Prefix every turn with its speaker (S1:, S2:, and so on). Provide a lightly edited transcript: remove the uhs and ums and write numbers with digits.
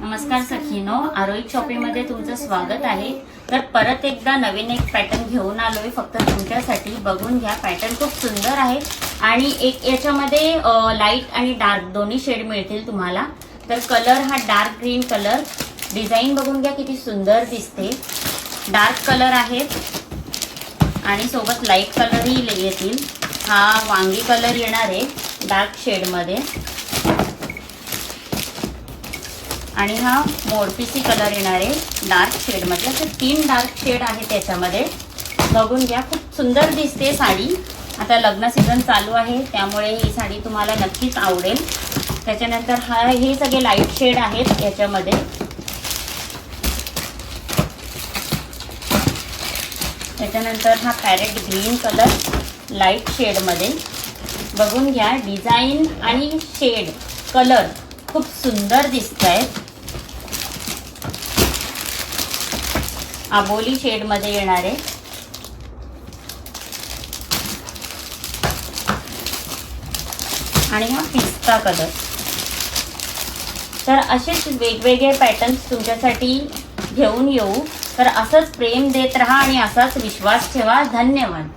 S1: नमस्कार सखीनो, आरोही शॉपिंगमध्ये तुमचं स्वागत आहे। तर परत एकदा नवीन एक पॅटर्न घेऊन आलोय फक्त तुमच्यासाठी। बघून घ्या, पॅटर्न खूप सुंदर आहे आणि एक याच्यामध्ये लाईट आणि डार्क दोन्ही शेड मिळतील तुम्हाला। तर कलर हा डार्क ग्रीन कलर, डिझाइन बघून घ्या किती सुंदर दिसते। डार्क कलर आहे आणि सोबत लाईट कलरही येतील। हा वांगी कलर येणार आहे डार्क शेडमध्ये आणि हा मोरपिसी कलर येणार आहे डार्क शेडमध्ये। असे 3 डार्क शेड आहेत त्याच्यामध्ये। बघून घ्या, खूप सुंदर दिसते साडी। आता लग्न सीझन चालू आहे त्यामुळे ही साडी तुम्हाला नक्कीच आवडेल। त्याच्यानंतर हे सगळे लाईट शेड आहेत याच्यामध्ये। त्याच्यानंतर हा पॅरेट ग्रीन कलर लाईट शेडमध्ये। बघून घ्या, डिझाइन आणि शेड कलर खूप सुंदर दिसत आहेत। आबोली शेड मध्ये येणार आहे आणि हा पिस्ता कलर। तर असेच वेगवेगळे पॅटर्न्स तुमच्यासाठी घेऊन येऊ। तर असंच प्रेम देत राहा आणि असाच विश्वास ठेवा। धन्यवाद।